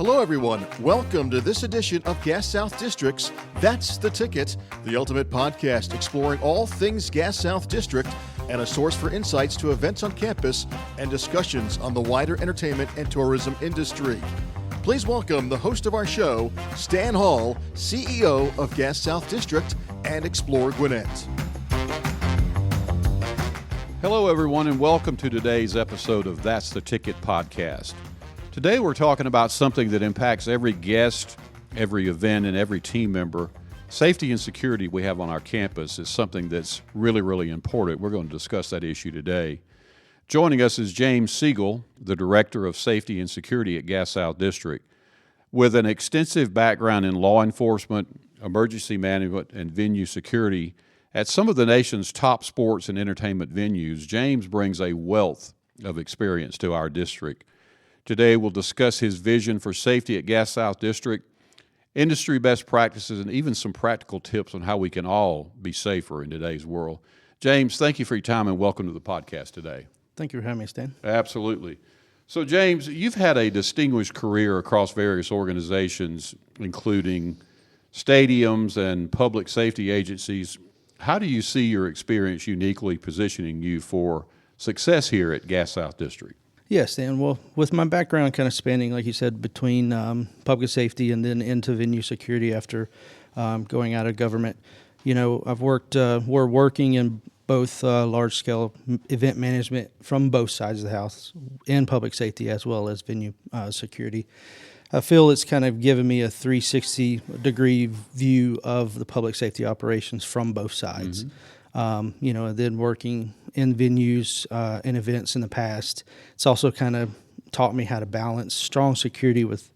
Hello, everyone. Welcome to this edition of Gas South District's That's the Ticket, the ultimate podcast exploring all things Gas South District and a source for insights to events on campus and discussions on the wider entertainment and tourism industry. Please welcome the host of our show, Stan Hall, CEO of Gas South District and Explore Gwinnett. Hello, everyone, and welcome to today's episode of That's the Ticket podcast. Today we're talking about something that impacts every guest, every event, and every team member. Safety and security we have on our campus is something that's really, really important. We're going to discuss that issue today. Joining us is James Seagle, the Director of Safety and Security at Gas South District. With an extensive background in law enforcement, emergency management, and venue security at some of the nation's top sports and entertainment venues, James brings a wealth of experience to our district. Today, we'll discuss his vision for safety at Gas South District, industry best practices, and even some practical tips on how we can all be safer in today's world. James, thank you for your time and welcome to the podcast today. Thank you for having me, Stan. Absolutely. So, James, you've had a distinguished career across various organizations, including stadiums and public safety agencies. How do you see your experience uniquely positioning you for success here at Gas South District? Yes, Dan. Well, with my background kind of spanning, like you said, between public safety and then into venue security after going out of government, we're working in both large-scale event management from both sides of the house and public safety as well as venue security. I feel it's kind of given me a 360-degree view of the public safety operations from both sides. And then working in venues and events in the past, it's also kind of taught me how to balance strong security with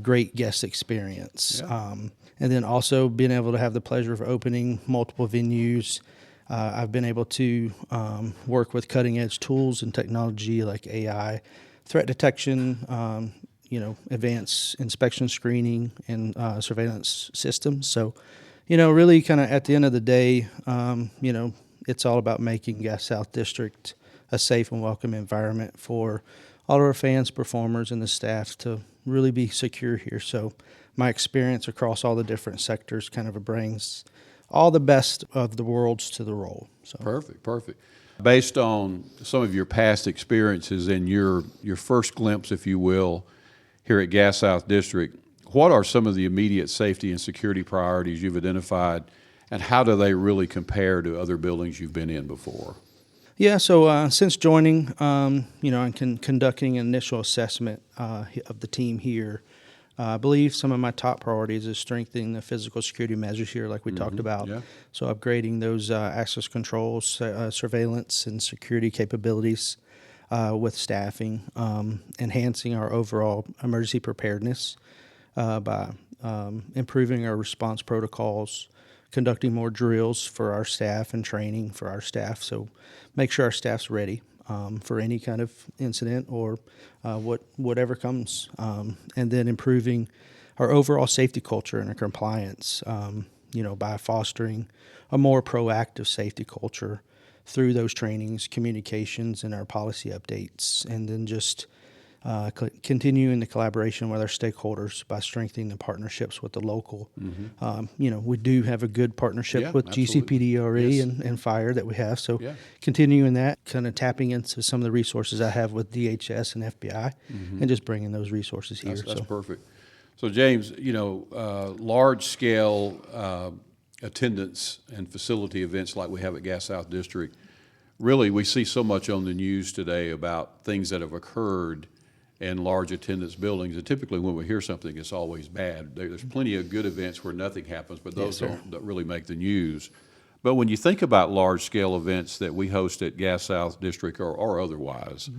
great guest experience. Yeah. And then also being able to have the pleasure of opening multiple venues. I've been able to work with cutting-edge tools and technology like AI, threat detection, advanced inspection screening, and surveillance systems. So, really kind of at the end of the day, it's all about making Gas South District a safe and welcome environment for all of our fans, performers, and the staff to really be secure here. So my experience across all the different sectors kind of brings all the best of the worlds to the role. So. Perfect. Based on some of your past experiences and your first glimpse, if you will, here at Gas South District, what are some of the immediate safety and security priorities you've identified, and how do they really compare to other buildings you've been in before? Yeah, so since joining, and conducting an initial assessment of the team here, I believe some of my top priorities is strengthening the physical security measures here, like we talked about. Yeah. So upgrading those access controls, surveillance, and security capabilities with staffing, enhancing our overall emergency preparedness by improving our response protocols, conducting more drills for our staff and training for our staff. So make sure our staff's ready for any kind of incident or whatever comes. And then improving our overall safety culture and our compliance, by fostering a more proactive safety culture through those trainings, communications, and our policy updates. And then just continuing the collaboration with our stakeholders by strengthening the partnerships with the local. We do have a good partnership with absolutely. GCPDRE Yes. and Fire that we have. So continuing that, kind of tapping into some of the resources I have with DHS and FBI and just bringing those resources here. That's perfect. So, James, large-scale attendance and facility events like we have at Gas South District, really we see so much on the news today about things that have occurred in large attendance buildings, and typically when we hear something, it's always bad. There's plenty of good events where nothing happens, but those don't really make the news. But when you think about large-scale events that we host at Gas South District or otherwise,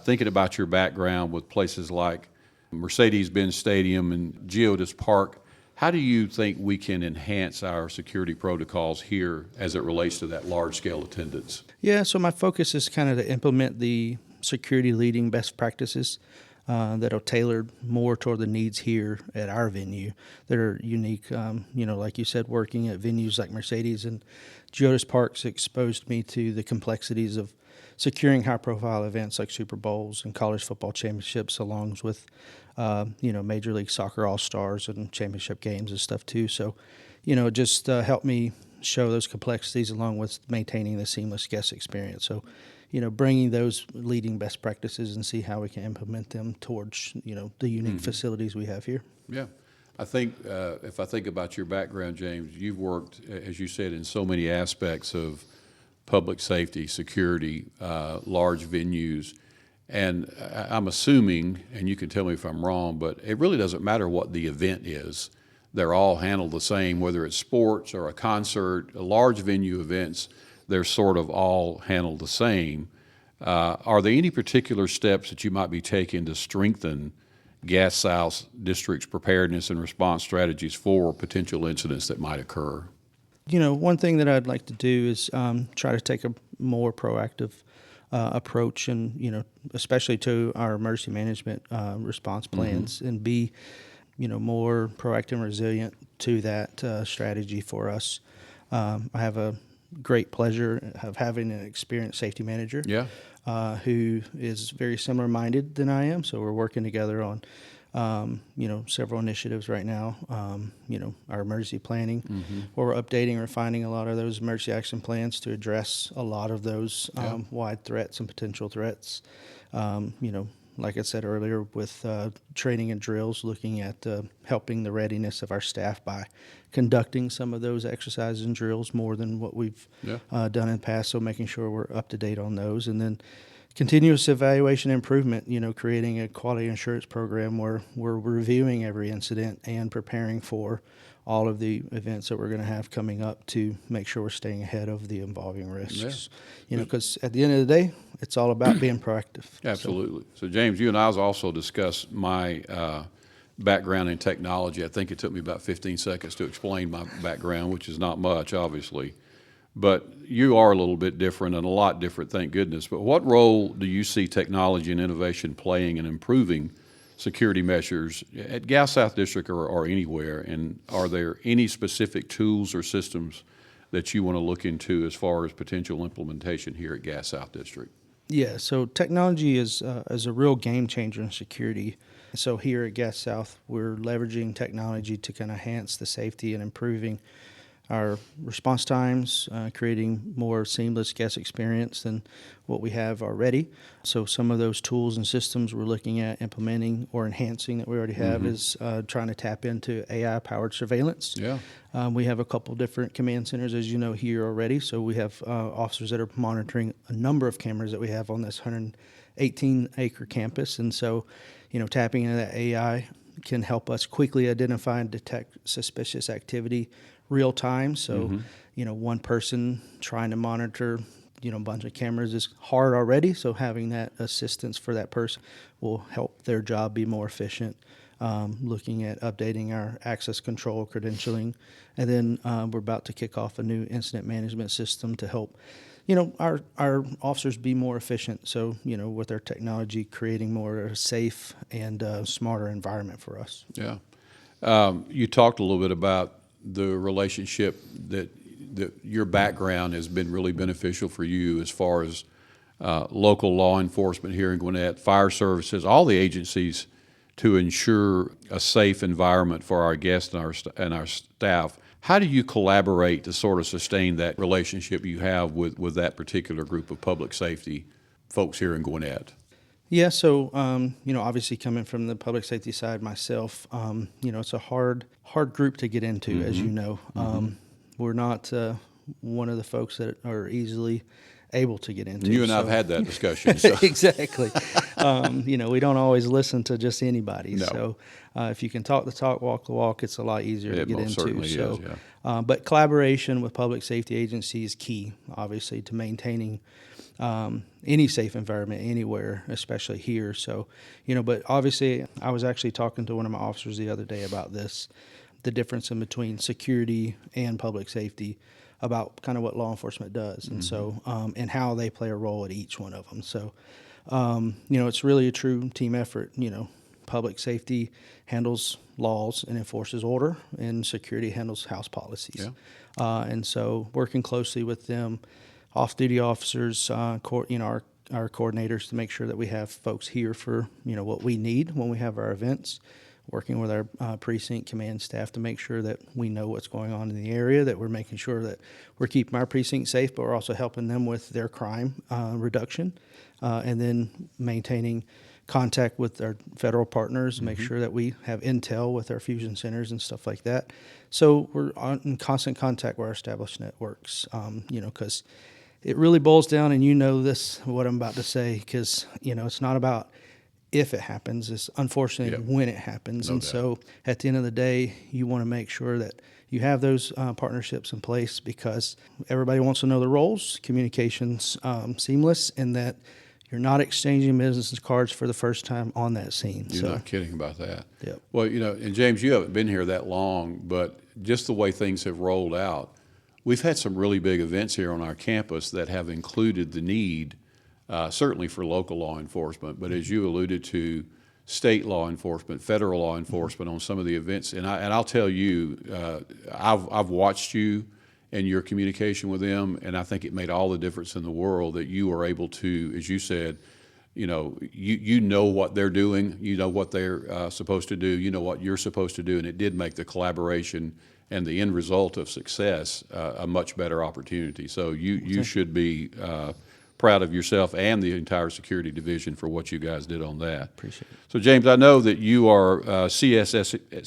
thinking about your background with places like Mercedes-Benz Stadium and Geodis Park, how do you think we can enhance our security protocols here as it relates to that large-scale attendance? Yeah, so my focus is kind of to implement the security leading best practices that are tailored more toward the needs here at our venue that are unique. Like you said, working at venues like Mercedes and Geodis Parks exposed me to the complexities of securing high-profile events like Super Bowls and college football championships, along with Major League Soccer All-Stars and championship games and stuff too. So, just helped me show those complexities along with maintaining the seamless guest experience. So, bringing those leading best practices and see how we can implement them towards, the unique facilities we have here. Yeah. I think if I think about your background, James, you've worked, as you said, in so many aspects of public safety, security, large venues. And I'm assuming, and you can tell me if I'm wrong, but it really doesn't matter what the event is. They're all handled the same, whether it's sports or a concert, large venue events, they're sort of all handled the same. Are there any particular steps that you might be taking to strengthen Gas South District's preparedness and response strategies for potential incidents that might occur? One thing that I'd like to do is try to take a more proactive approach, and especially to our emergency management response plans, and be more proactive and resilient to that strategy for us. I have a great pleasure of having an experienced safety manager. Yeah. Who is very similar minded than I am. So we're working together on, several initiatives right now. Our emergency planning, where we're updating and refining a lot of those emergency action plans to address a lot of those wide threats and potential threats. Like I said earlier, with training and drills, looking at helping the readiness of our staff by conducting some of those exercises and drills more than what we've done in the past. So making sure we're up to date on those, and then continuous evaluation and improvement. Creating a quality assurance program where we're reviewing every incident and preparing for all of the events that we're going to have coming up to make sure we're staying ahead of the evolving risks. Because at the end of the day, it's all about being proactive. Absolutely. So James, you and I also discussed my background in technology. I think it took me about 15 seconds to explain my background, which is not much, obviously. But you are a little bit different, and a lot different, thank goodness. But what role do you see technology and innovation playing in improving security measures at Gas South District or anywhere? And are there any specific tools or systems that you want to look into as far as potential implementation here at Gas South District? Yeah, so technology is a real game changer in security. So here at Gas South, we're leveraging technology to kind of enhance the safety and improving our response times, creating more seamless guest experience than what we have already. So some of those tools and systems we're looking at implementing or enhancing that we already have is trying to tap into AI-powered surveillance. Yeah. We have a couple different command centers, as you know, here already. So we have officers that are monitoring a number of cameras that we have on this 118-acre campus. And so, tapping into that AI can help us quickly identify and detect suspicious activity real time. So, one person trying to monitor, a bunch of cameras is hard already. So having that assistance for that person will help their job be more efficient. Looking at updating our access control credentialing. And then we're about to kick off a new incident management system to help, our officers be more efficient. So, with our technology, creating more safe and smarter environment for us. Yeah. You talked a little bit about the relationship that your background has been really beneficial for you as far as local law enforcement here in Gwinnett, fire services, all the agencies to ensure a safe environment for our guests and our staff. How do you collaborate to sort of sustain that relationship you have with that particular group of public safety folks here in Gwinnett? Yeah, so, obviously coming from the public safety side myself, it's a hard group to get into, as you know. We're not one of the folks that are easily able to get into. You and I have had that discussion. So. Exactly. We don't always listen to just anybody. No. So if you can talk the talk, walk the walk, it's a lot easier to get most into. Certainly so, is, yeah. But collaboration with public safety agencies is key, obviously, to maintaining any safe environment anywhere, especially here. So, but obviously I was actually talking to one of my officers the other day about this, the difference in between security and public safety, about kind of what law enforcement does. And so, and how they play a role at each one of them. So, it's really a true team effort. Public safety handles laws and enforces order, and security handles house policies. Yeah. And so working closely with them off-duty officers, our coordinators to make sure that we have folks here for, what we need when we have our events, working with our precinct command staff to make sure that we know what's going on in the area, that we're making sure that we're keeping our precinct safe, but we're also helping them with their crime reduction, and then maintaining contact with our federal partners, make sure that we have intel with our fusion centers and stuff like that. So we're in constant contact with our established networks, because it really boils down, and this, what I'm about to say, because, it's not about if it happens, it's unfortunately when it happens. No and doubt. So at the end of the day, you want to make sure that you have those partnerships in place, because everybody wants to know the roles, communications seamless, and that you're not exchanging business cards for the first time on that scene. You're not kidding about that. Yep. Well, and James, you haven't been here that long, but just the way things have rolled out, we've had some really big events here on our campus that have included the need, certainly for local law enforcement, but as you alluded to, state law enforcement, federal law enforcement on some of the events. And I'll tell you, I've watched you and your communication with them, and I think it made all the difference in the world that you are able to, as you said, you know what they're doing, you know what they're supposed to do, you know what you're supposed to do, and it did make the collaboration and the end result of success a much better opportunity. So you should be proud of yourself and the entire security division for what you guys did on that. Appreciate it. So James, I know that you are CSSP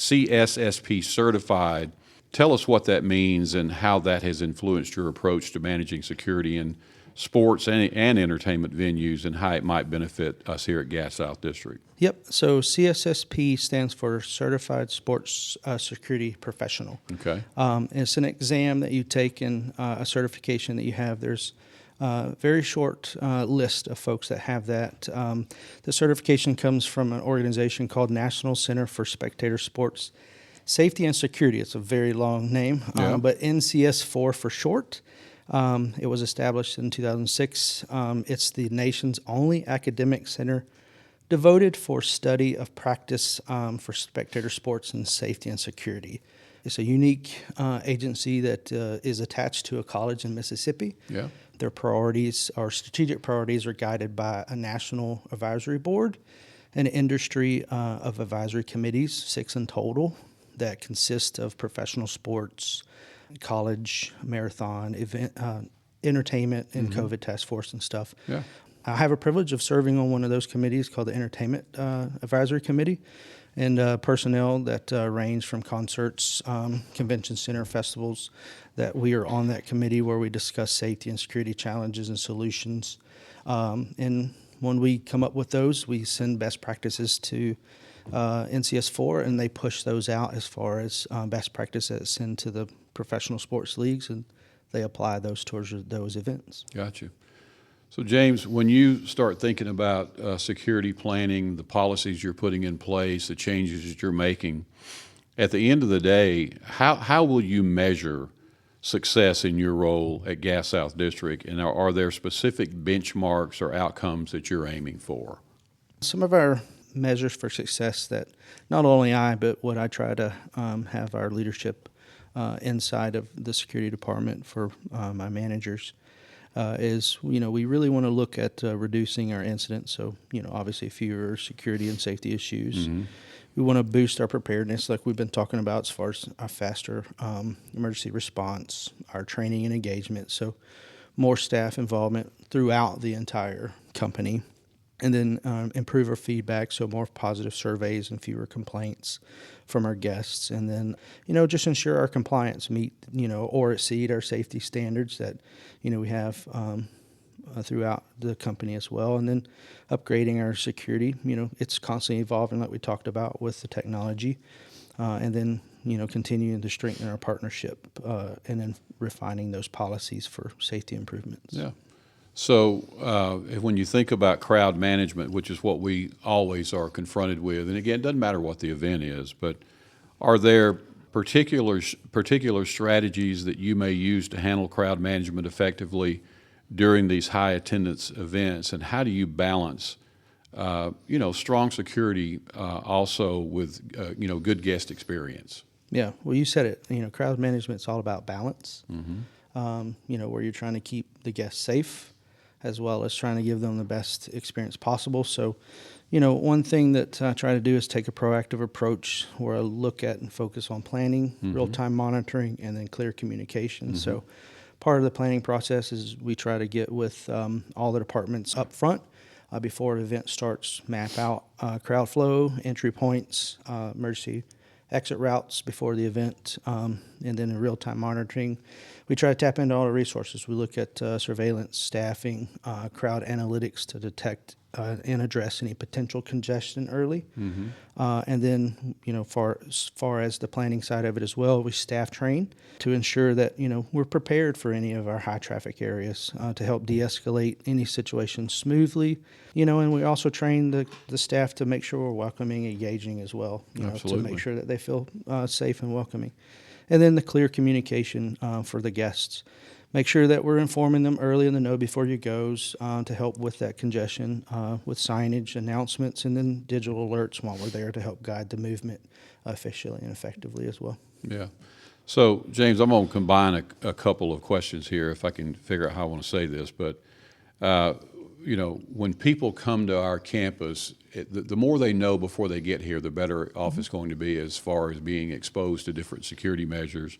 certified. Tell us what that means and how that has influenced your approach to managing security in sports and entertainment venues, and how it might benefit us here at Gas South District. Yep. So CSSP stands for Certified Sports Security Professional. Okay. It's an exam that you take and a certification that you have. There's a very short list of folks that have that. The certification comes from an organization called National Center for Spectator Sports Safety and Security. It's a very long name, but NCS4 for short. It was established in 2006. It's the nation's only academic center devoted for study of practice for spectator sports and safety and security. It's a unique agency that is attached to a college in Mississippi. Yeah. Their priorities, or strategic priorities, are guided by a national advisory board, an industry of advisory committees, 6 in total, that consist of professional sports, college, marathon, event, entertainment, and COVID task force and stuff. Yeah. I have a privilege of serving on one of those committees called the Entertainment Advisory Committee, and personnel that range from concerts, convention center, festivals, that we are on that committee where we discuss safety and security challenges and solutions. And when we come up with those, we send best practices to NCS4, and they push those out as far as best practices sent to the professional sports leagues, and they apply those towards those events. Gotcha. So James, when you start thinking about security planning, the policies you're putting in place, the changes that you're making, at the end of the day, how will you measure success in your role at Gas South District, and are there specific benchmarks or outcomes that you're aiming for? Some of our measures for success that not only I, but what I try to have our leadership inside of the security department for my managers is, we really want to look at reducing our incidents. So, obviously fewer security and safety issues. Mm-hmm. We want to boost our preparedness, like we've been talking about, as far as our faster emergency response, our training and engagement. So more staff involvement throughout the entire company. And then improve our feedback, so more positive surveys and fewer complaints from our guests. And then, just ensure our compliance meet, or exceed our safety standards that, we have throughout the company as well. And then upgrading our security, it's constantly evolving, like we talked about with the technology. And then, continuing to strengthen our partnership and then refining those policies for safety improvements. Yeah. So when you think about crowd management, which is what we always are confronted with, and again, it doesn't matter what the event is, but are there particular strategies that you may use to handle crowd management effectively during these high attendance events, and how do you balance strong security also with good guest experience? Yeah, well, you said it. Crowd management is all about balance. Mm-hmm. where you're trying to keep the guests safe as well as trying to give them the best experience possible. So, one thing that I try to do is take a proactive approach where I look at and focus on planning, real-time monitoring, and then clear communication. So part of the planning process is we try to get with all the departments up front before an event starts, map out crowd flow, entry points, emergency exit routes before the event, and then in real-time monitoring, we try to tap into all the resources. We look at surveillance, staffing, crowd analytics to detect and address any potential congestion early. And then, as far as the planning side of it as well, we staff train to ensure that, we're prepared for any of our high traffic areas to help de-escalate any situation smoothly. And we also train the staff to make sure we're welcoming, engaging as well, to make sure that they feel safe and welcoming. And then the clear communication for the guests. Make sure that we're informing them early in the know before you goes to help with that congestion, with signage, announcements, and then digital alerts while we're there to help guide the movement efficiently and effectively as well. Yeah. So, James, I'm going to combine a couple of questions here if I can figure out how I want to say this. But, when people come to our campus, the more they know before they get here, the better off it's going to be as far as being exposed to different security measures.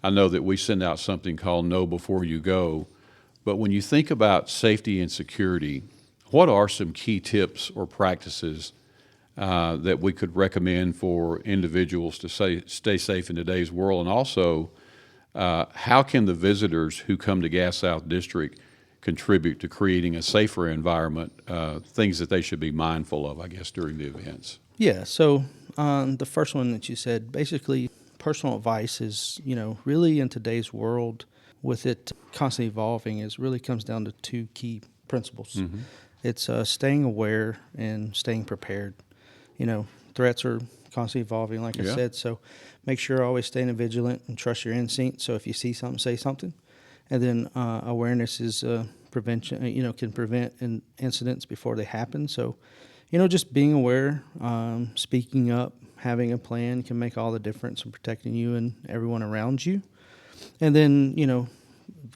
I know that we send out something called Know Before You Go, but when you think about safety and security, what are some key tips or practices that we could recommend for individuals to stay safe in today's world? And also, how can the visitors who come to Gas South District contribute to creating a safer environment, things that they should be mindful of, I guess, during the events? Yeah, so the first one that you said, basically, personal advice is, really in today's world, with it constantly evolving, really comes down to two key principles. It's staying aware and staying prepared. Threats are constantly evolving, like I said, so make sure you're always staying vigilant and trust your instinct. So if you see something, say something. And then awareness is prevention, can prevent incidents before they happen. So, just being aware, speaking up, having a plan can make all the difference in protecting you and everyone around you. And then,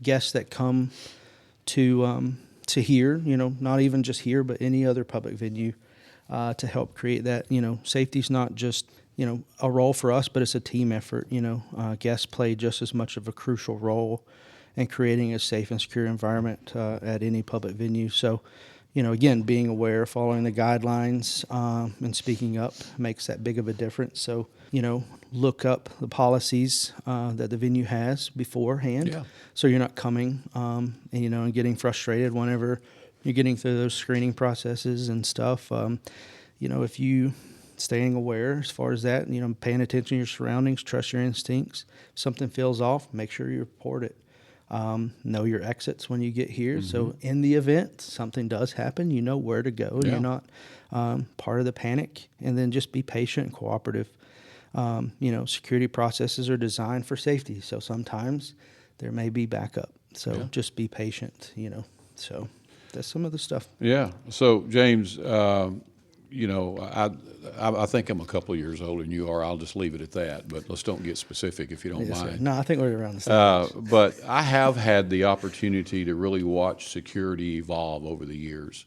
guests that come to here, not even just here, but any other public venue, to help create that, safety's not just, a role for us, but it's a team effort. Guests play just as much of a crucial role in creating a safe and secure environment at any public venue. So, again, being aware, following the guidelines, and speaking up makes that big of a difference. So, look up the policies that the venue has beforehand, so you're not coming and getting frustrated whenever you're getting through those screening processes and stuff. If you staying aware as far as that, paying attention to your surroundings, trust your instincts. If something feels off, make sure you report it. Know your exits when you get here. So in the event something does happen, you know where to go. You're not part of the panic. And then just be patient and cooperative. Security processes are designed for safety. So sometimes there may be backup. So just be patient, So that's some of the stuff. Yeah. So, James, I think I'm a couple of years older than you are. I'll just leave it at that. But let's don't get specific if you don't mind. No, I think we're around the same age. But I have had the opportunity to really watch security evolve over the years.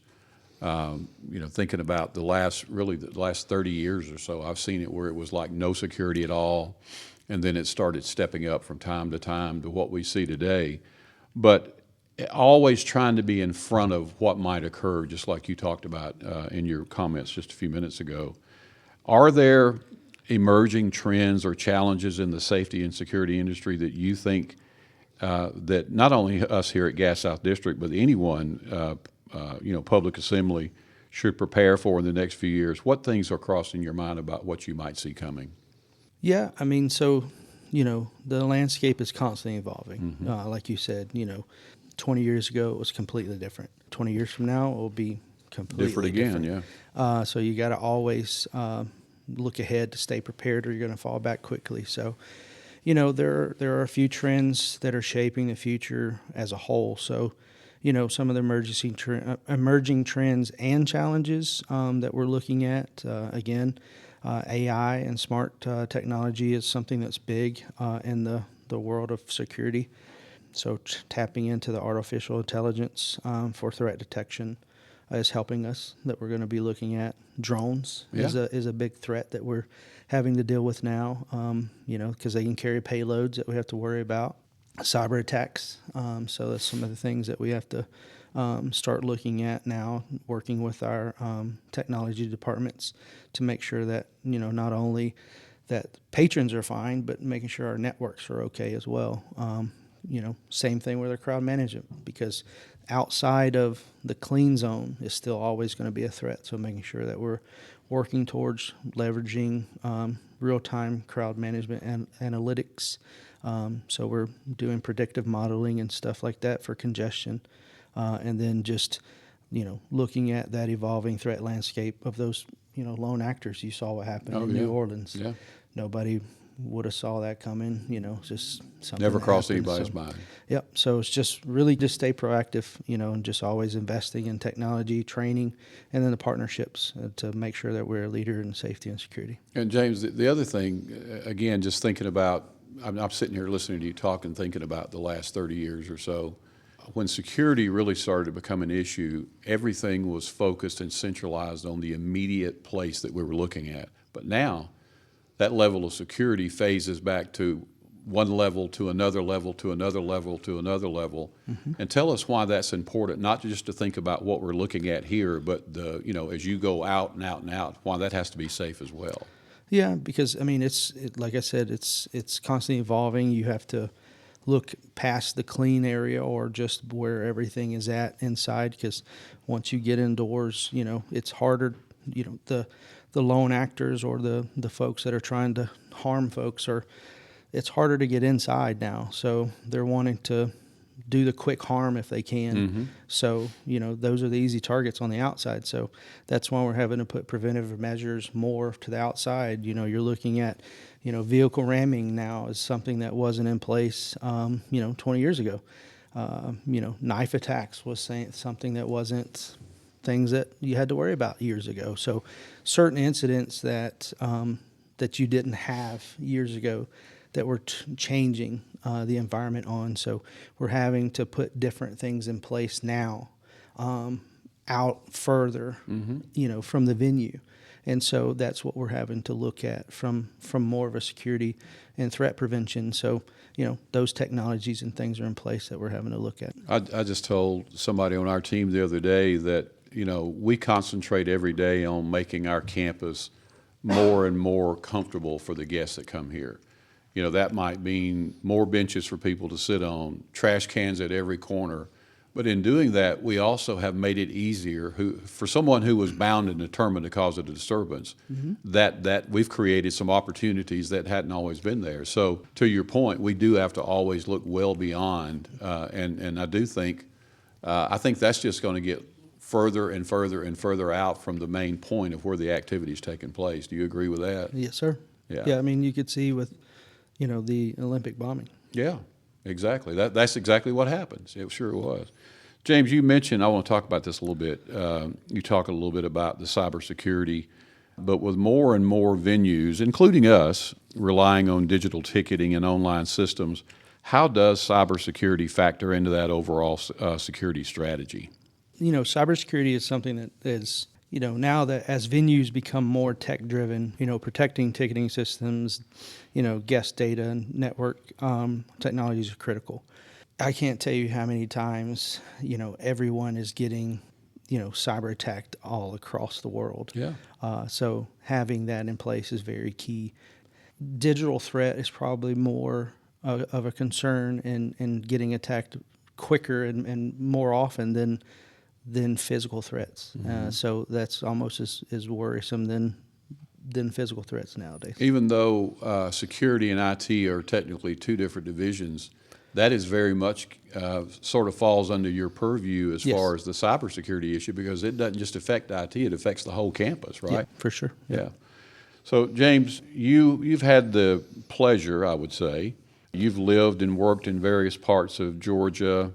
Thinking about the last 30 years or so, I've seen it where it was like no security at all, and then it started stepping up from time to time to what we see today. But always trying to be in front of what might occur, just like you talked about in your comments just a few minutes ago. Are there emerging trends or challenges in the safety and security industry that you think that not only us here at Gas South District, but anyone, public assembly should prepare for in the next few years? What things are crossing your mind about what you might see coming? Yeah, the landscape is constantly evolving. Like you said, 20 years ago, it was completely different. 20 years from now, it will be completely different again. Yeah. So you got to always look ahead to stay prepared, or you're going to fall back quickly. So, there are a few trends that are shaping the future as a whole. So, some of the emerging trends and challenges that we're looking at, AI and smart technology is something that's big in the world of security. So tapping into the artificial intelligence for threat detection is helping us. That we're going to be looking at drones is a big threat that we're having to deal with now. Because they can carry payloads that we have to worry about. Cyber attacks. So that's some of the things that we have to start looking at now, working with our technology departments to make sure that, not only that patrons are fine, but making sure our networks are okay as well. Same thing with our crowd management, because outside of the clean zone is still always going to be a threat. So making sure that we're working towards leveraging real-time crowd management and analytics. So we're doing predictive modeling and stuff like that for congestion. And then just, looking at that evolving threat landscape of those, lone actors. You saw what happened in New Orleans. Yeah. Nobody would have saw that coming, just something. Never crossed anybody's mind. Yep. So it's just really just stay proactive, and just always investing in technology, training, and then the partnerships to make sure that we're a leader in safety and security. And James, the other thing, again, just thinking about, I'm sitting here listening to you talk and thinking about the last 30 years or so. When security really started to become an issue, everything was focused and centralized on the immediate place that we were looking at. But now, that level of security phases back to one level to another level to another level to another level. Mm-hmm. And tell us why that's important, not just to think about what we're looking at here, but as you go out and out and out, why that has to be safe as well. Yeah, because like I said, it's constantly evolving. You have to look past the clean area or just where everything is at inside, because once you get indoors, it's harder. The lone actors or the folks that are trying to harm folks it's harder to get inside now. So they're wanting to do the quick harm if they can. Mm-hmm. So, those are the easy targets on the outside. So that's why we're having to put preventive measures more to the outside. You're looking at, vehicle ramming now is something that wasn't in place, 20 years ago. Knife attacks was something that wasn't things that you had to worry about years ago. So certain incidents that you didn't have years ago that we're changing the environment on. So we're having to put different things in place now out further, mm-hmm. From the venue. And so that's what we're having to look at from more of a security and threat prevention. So, those technologies and things are in place that we're having to look at. I just told somebody on our team the other day that, we concentrate every day on making our campus more and more comfortable for the guests that come here. That might mean more benches for people to sit on, trash cans at every corner. But in doing that, we also have made it easier for someone who was bound and determined to cause a disturbance, mm-hmm. that we've created some opportunities that hadn't always been there. So to your point, we do have to always look well beyond. And I do think, I think that's just going to get further and further and further out from the main point of where the activity is taking place. Do you agree with that? Yes, sir. Yeah. You could see with, the Olympic bombing. Yeah, exactly. That's exactly what happens. It sure was. James, you mentioned, I want to talk about this a little bit. You talk a little bit about the cybersecurity, but with more and more venues, including us, relying on digital ticketing and online systems, how does cybersecurity factor into that overall security strategy? Cybersecurity is something that is, now that as venues become more tech-driven, protecting ticketing systems, guest data and network technologies are critical. I can't tell you how many times, everyone is getting, cyber attacked all across the world. Yeah. So having that in place is very key. Digital threat is probably more of a concern in getting attacked quicker and more often than physical threats. Mm-hmm. So that's almost as worrisome than physical threats nowadays. Even though security and IT are technically two different divisions, that is very much sort of falls under your purview as far as the cybersecurity issue, because it doesn't just affect IT, it affects the whole campus, right? Yeah, for sure. Yeah. So, James, you've had the pleasure, I would say, you've lived and worked in various parts of Georgia,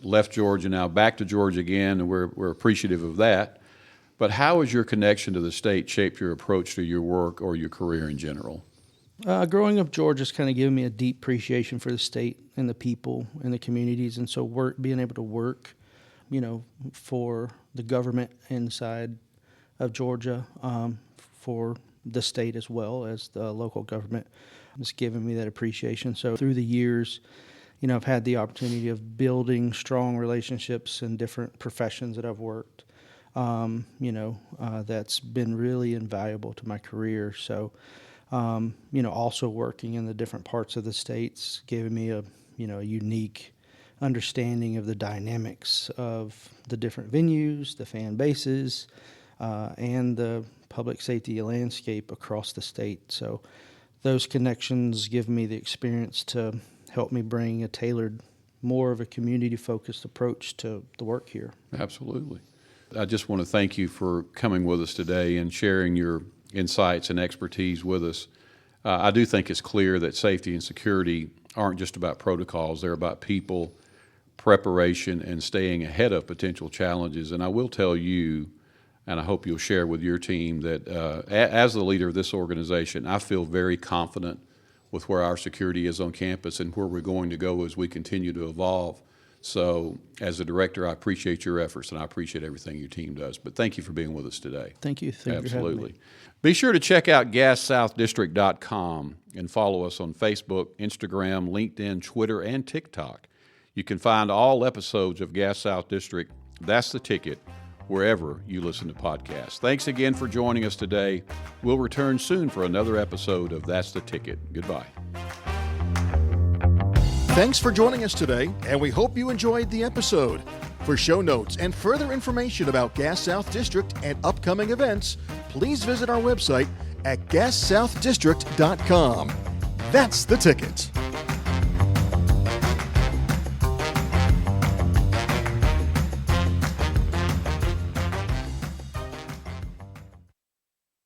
left Georgia, now back to Georgia again, and we're appreciative of that. But how has your connection to the state shaped your approach to your work or your career in general? Growing up, Georgia's kind of given me a deep appreciation for the state and the people and the communities, and so being able to work, for the government inside of Georgia, for the state as well as the local government, has given me that appreciation. So through the years, I've had the opportunity of building strong relationships in different professions that I've worked. That's been really invaluable to my career. So, also working in the different parts of the states gave me a unique understanding of the dynamics of the different venues, the fan bases, and the public safety landscape across the state. So those connections give me the experience to help me bring a tailored, more of a community-focused approach to the work here. Absolutely. I just want to thank you for coming with us today and sharing your insights and expertise with us. I do think it's clear that safety and security aren't just about protocols. They're about people, preparation, and staying ahead of potential challenges. And I will tell you, and I hope you'll share with your team, that as the leader of this organization, I feel very confident with where our security is on campus and where we're going to go as we continue to evolve. So as a director, I appreciate your efforts and I appreciate everything your team does. But thank you for being with us today. Thank you. Thank you for having me. Be sure to check out GasSouthDistrict.com and follow us on Facebook, Instagram, LinkedIn, Twitter, and TikTok. You can find all episodes of Gas South District, That's the Ticket, wherever you listen to podcasts. Thanks again for joining us today. We'll return soon for another episode of That's the Ticket. Goodbye. Thanks for joining us today, and we hope you enjoyed the episode. For show notes and further information about Gas South District and upcoming events, please visit our website at GasSouthDistrict.com. That's the Ticket.